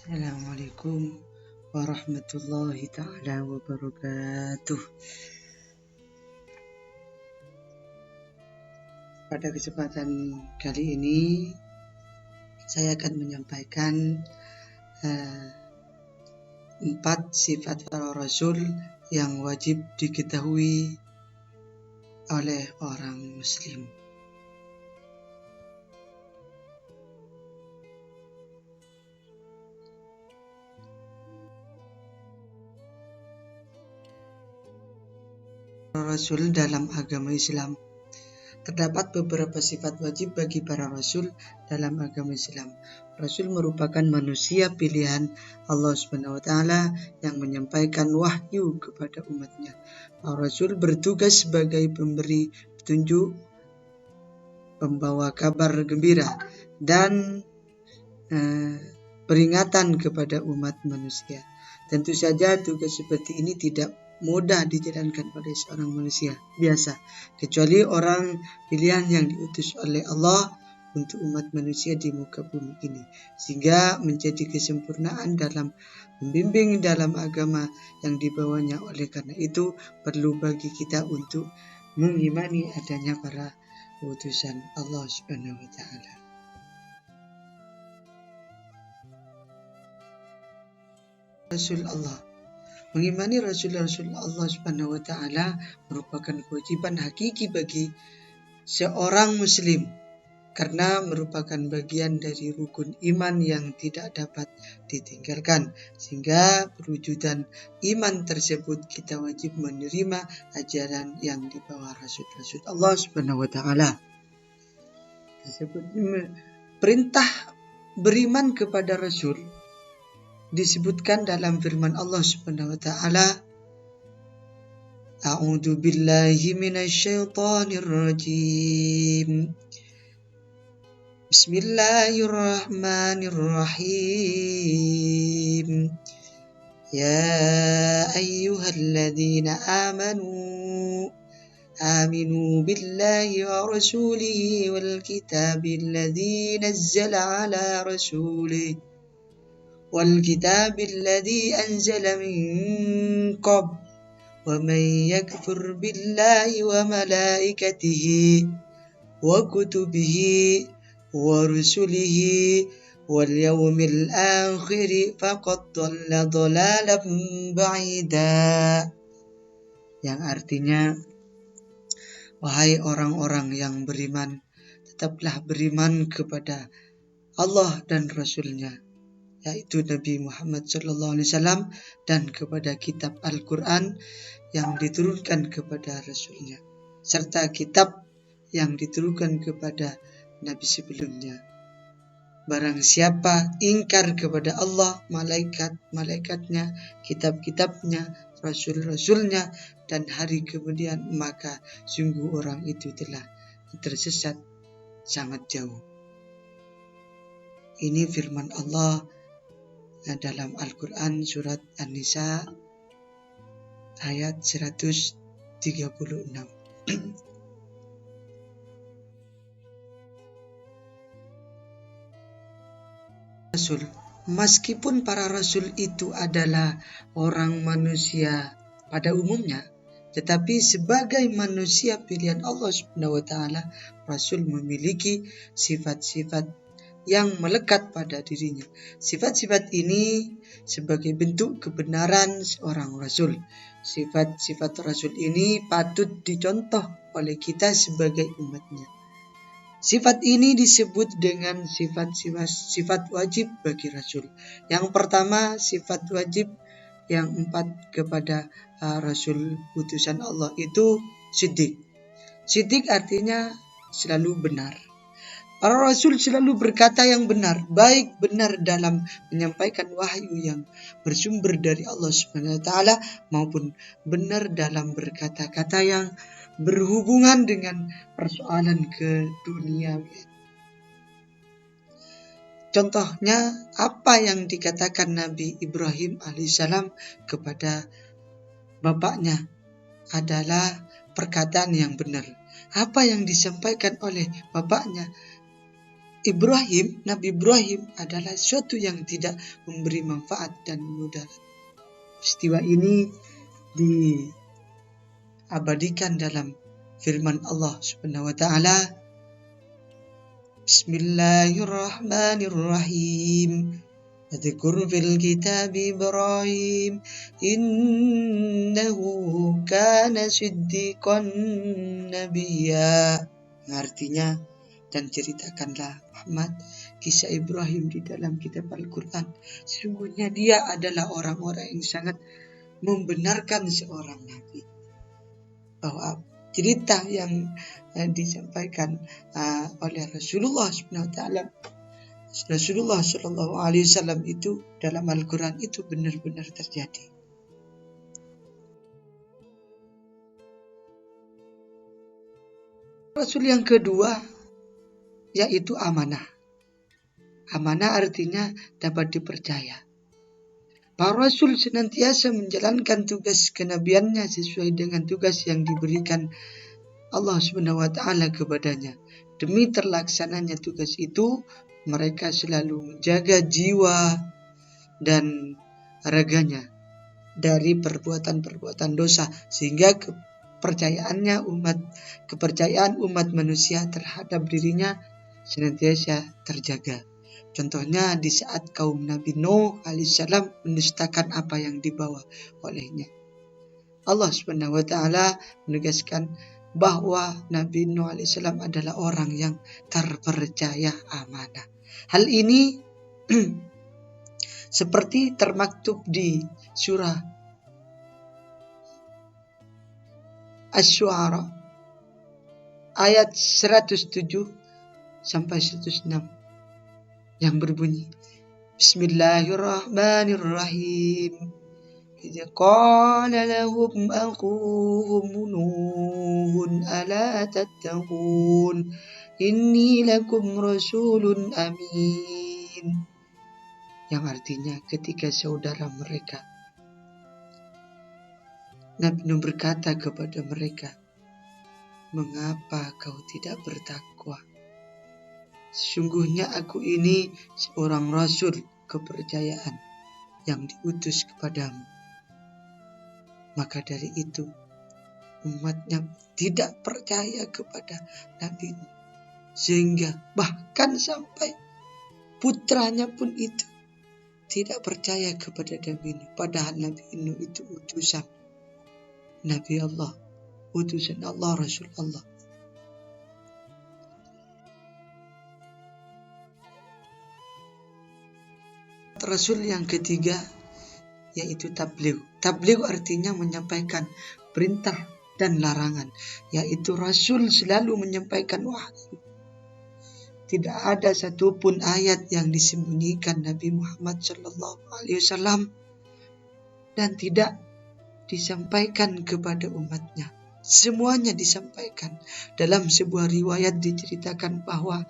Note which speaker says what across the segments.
Speaker 1: Assalamualaikum warahmatullahi ta'ala wabarakatuh. Pada kesempatan kali ini saya akan menyampaikan 4 sifat para rasul yang wajib diketahui oleh orang muslim. Rasul dalam agama Islam. Terdapat beberapa sifat wajib bagi para rasul dalam agama Islam. Rasul merupakan manusia pilihan Allah SWT yang menyampaikan wahyu kepada umatnya. Rasul bertugas sebagai pemberi petunjuk, pembawa kabar gembira, dan peringatan kepada umat manusia. Tentu saja tugas seperti ini tidak mudah dijalankan oleh seorang manusia biasa, kecuali orang pilihan yang diutus oleh Allah untuk umat manusia di muka bumi ini, sehingga menjadi kesempurnaan dalam membimbing dalam agama yang dibawanya. Oleh karena itu perlu bagi kita untuk mengimani adanya para utusan Allah Subhanahu wa Ta'ala. Rasul Allah. Mengimani Rasul-Rasul Allah Subhanahu wa Ta'ala merupakan kewajiban hakiki bagi seorang muslim, karena merupakan bagian dari rukun iman yang tidak dapat ditinggalkan. Sehingga perwujudan iman tersebut kita wajib menerima ajaran yang dibawa Rasul-Rasul Allah Subhanahu wa Ta'ala. Tersebut perintah beriman kepada Rasul disebutkan dalam firman Allah Subhanahu wa Ta'ala, A'udzu billahi minasyaitonir rajim. Bismillahirrahmanirrahim. Ya ayyuhalladzina aminu billahi wa rasulihi wal kitabil ladzi nazzala ala rasulihi والكتاب الذي أنزل من قبل ومن يكفر بالله وملائكته وكتبه ورسله واليوم الآخر فقد ضل ضلالا بعيدا. Yang artinya, wahai orang-orang yang beriman, tetaplah beriman kepada Allah dan Rasul-Nya, yaitu Nabi Muhammad SAW, dan kepada kitab Al-Quran yang diturunkan kepada Rasulnya, serta kitab yang diturunkan kepada Nabi sebelumnya. Barang siapa ingkar kepada Allah, malaikat-malaikatnya, kitab-kitabnya, Rasul-Rasulnya, dan hari kemudian, maka sungguh orang itu telah tersesat sangat jauh. Ini firman Allah dalam Al-Quran surat An-Nisa ayat 136. Rasul, meskipun para rasul itu adalah orang manusia pada umumnya, tetapi sebagai manusia pilihan Allah Subhanahu wa Ta'ala, Rasul memiliki sifat-sifat yang melekat pada dirinya. Sifat-sifat ini sebagai bentuk kebenaran seorang rasul. Sifat-sifat rasul ini patut dicontoh oleh kita sebagai umatnya. Sifat ini disebut dengan sifat wajib bagi rasul. Yang pertama, sifat wajib yang 4 kepada rasul utusan Allah itu siddiq. Siddiq artinya selalu benar. Para rasul selalu berkata yang benar, baik benar dalam menyampaikan wahyu yang bersumber dari Allah Subhanahu wa Ta'ala, maupun benar dalam berkata-kata yang berhubungan dengan persoalan keduniawian. Contohnya, apa yang dikatakan Nabi Ibrahim alaihissalam kepada bapaknya adalah perkataan yang benar. Apa yang disampaikan oleh bapaknya Nabi Ibrahim adalah sesuatu yang tidak memberi manfaat dan mudarat. Peristiwa ini diabadikan dalam firman Allah Subhanahu wa taala, Bismillahirrahmanirrahim. Wadhkur fil kitab Ibrahim innahu kana siddiqan nabiyya. Artinya, dan ceritakanlah Muhammad kisah Ibrahim di dalam kitab Al-Quran. Sesungguhnya dia adalah orang-orang yang sangat membenarkan seorang nabi. Bahwa cerita yang disampaikan oleh Rasulullah SWT, Rasulullah SAW itu dalam Al-Quran itu benar-benar terjadi. Rasul yang kedua yaitu amanah. Amanah artinya dapat dipercaya. Para Rasul senantiasa menjalankan tugas kenabiannya sesuai dengan tugas yang diberikan Allah Subhanahu wa taala kepadanya. Demi terlaksananya tugas itu, mereka selalu menjaga jiwa dan raganya dari perbuatan-perbuatan dosa, sehingga kepercayaan umat manusia terhadap dirinya senantiasa terjaga. Contohnya di saat kaum Nabi Nuh alaihissalam mendustakan apa yang dibawa olehnya. Allah Subhanahu wa taala menegaskan bahwa Nabi Nuh alaihissalam adalah orang yang terpercaya amanah. Hal ini seperti termaktub di surah Asy-Syu'ara ayat 107 sampai 106 yang berbunyi, Bismillahirrahmanirrahim. Idza qala lahum akhuhum Nuhun ala tattaqun inni lakum rasulun amin. Yang artinya ketika saudara mereka Nabi Nuh berkata kepada mereka, mengapa kau tidak bertakwa? Sesungguhnya aku ini seorang rasul kepercayaan yang diutus kepadamu. Maka dari itu umatnya tidak percaya kepada Nabi Nuh, sehingga bahkan sampai putranya pun itu tidak percaya kepada Nabi Nuh. Padahal Nabi Nuh itu utusan Nabi Allah, utusan Allah, Rasul Allah. Rasul yang ketiga yaitu tabligh. Tabligh artinya menyampaikan perintah dan larangan, yaitu Rasul selalu menyampaikan wahyu. Tidak ada satupun ayat yang disembunyikan Nabi Muhammad SAW dan tidak disampaikan kepada umatnya. Semuanya disampaikan. Dalam sebuah riwayat diceritakan bahwa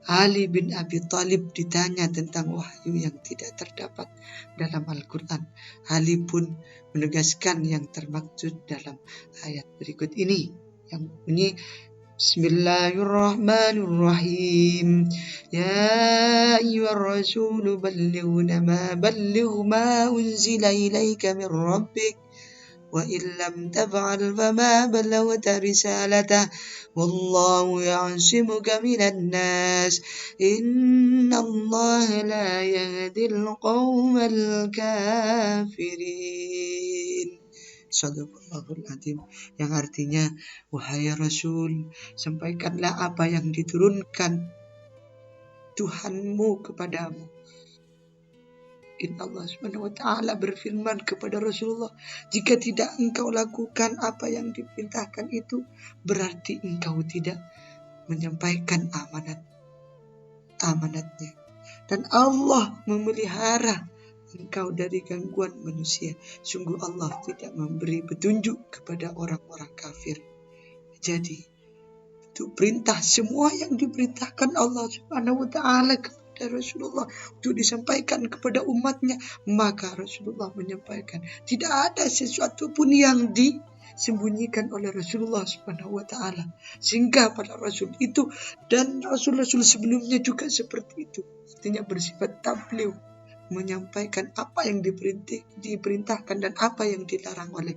Speaker 1: Ali bin Abi Thalib ditanya tentang wahyu yang tidak terdapat dalam Al-Quran. Ali pun menegaskan yang termaksud dalam ayat berikut ini yang bunyi Bismillahirrahmanirrahim. Ya ayyuhar rasul balligh ma unzila ilaika min rabbik wa illam taf'al fama ballaghta risalatah wallahu ya'simuka minan nas innallaha la yahdil qaumal kafirin. Shadaqallahul Azim, yang artinya, wahai Rasul, sampaikanlah apa yang diturunkan Tuhanmu kepadamu. Allah Subhanahu wa taala berfirman kepada Rasulullah, jika tidak engkau lakukan apa yang diperintahkan itu, berarti engkau tidak menyampaikan amanatnya. Dan Allah memelihara engkau dari gangguan manusia. Sungguh Allah tidak memberi petunjuk kepada orang-orang kafir. Jadi, itu perintah semua yang diperintahkan Allah Subhanahu wa taala kepada Rasulullah untuk disampaikan kepada umatnya, maka Rasulullah menyampaikan. Tidak ada sesuatu pun yang disembunyikan oleh Rasulullah Subhanahu wa taala. Sehingga pada Rasul itu dan Rasul-Rasul sebelumnya juga seperti itu. Artinya bersifat tabligh, menyampaikan apa yang diperintahkan dan apa yang dilarang oleh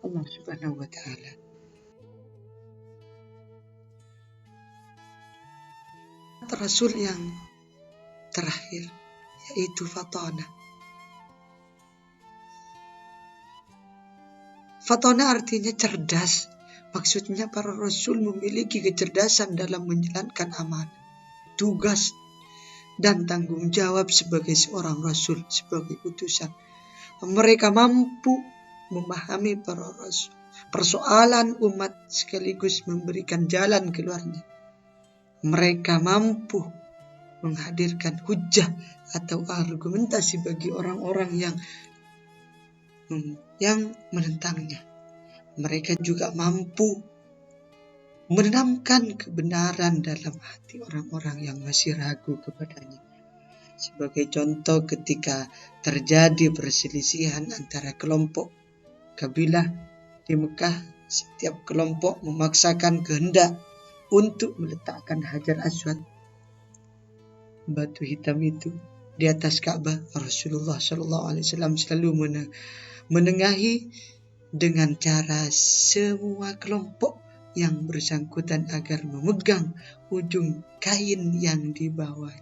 Speaker 1: Allah Subhanahu wa taala. Rasul yang terakhir yaitu Fatana. Fatana artinya cerdas. Maksudnya para rasul memiliki kecerdasan dalam menjalankan amanah, tugas, dan tanggung jawab sebagai seorang rasul, sebagai utusan. Mereka mampu memahami persoalan umat sekaligus memberikan jalan keluarnya. Mereka mampu menghadirkan hujah atau argumentasi bagi orang-orang yang menentangnya. Mereka juga mampu menanamkan kebenaran dalam hati orang-orang yang masih ragu kepadanya. Sebagai contoh, ketika terjadi perselisihan antara kelompok kabilah di Mekah, setiap kelompok memaksakan kehendak untuk meletakkan Hajar Aswad, batu hitam itu, di atas Ka'bah. Rasulullah SAW selalu menengahi dengan cara semua kelompok yang bersangkutan agar memegang ujung kain yang dibawa.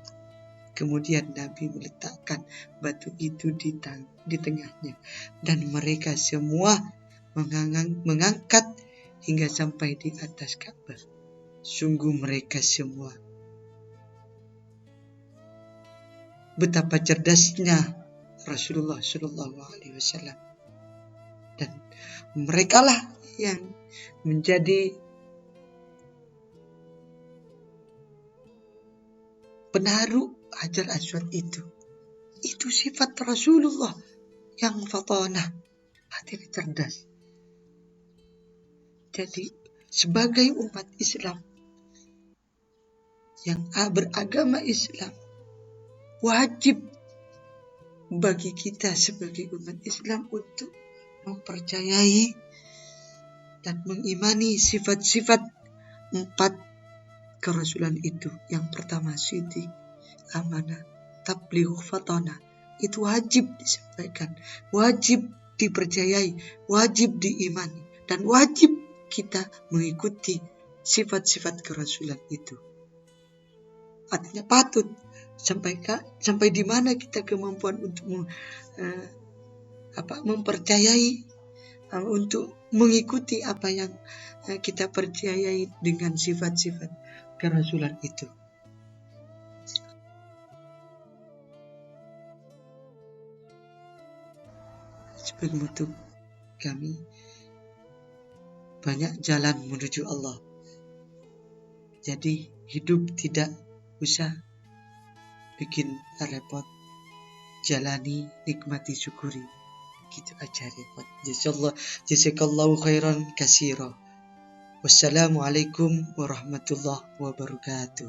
Speaker 1: Kemudian Nabi meletakkan batu itu di tengahnya, dan mereka semua mengangkat hingga sampai di atas Ka'bah. Sungguh mereka semua betapa cerdasnya Rasulullah SAW, dan merekalah yang menjadi penaruh Hajar Aswad itu. Itu sifat Rasulullah yang fatanah, hati cerdas. Jadi sebagai umat Islam yang beragama Islam, wajib bagi kita sebagai umat Islam untuk mempercayai dan mengimani sifat-sifat 4 kerasulan itu. Yang pertama, siddiq, amanah, tabligh, fatanah. Itu wajib disampaikan, wajib dipercayai, wajib diimani, dan wajib kita mengikuti sifat-sifat kerasulan itu. Artinya patut sampai di mana kita kemampuan untuk mempercayai, untuk mengikuti apa yang kita percayai dengan sifat-sifat kerasulan itu. Sepenuhnya kami banyak jalan menuju Allah. Jadi hidup tidak usah bikin repot. Jalani, nikmati, syukuri. Gitu aja repot. Jazakallahu khairan katsira. Wassalamualaikum warahmatullahi wabarakatuh.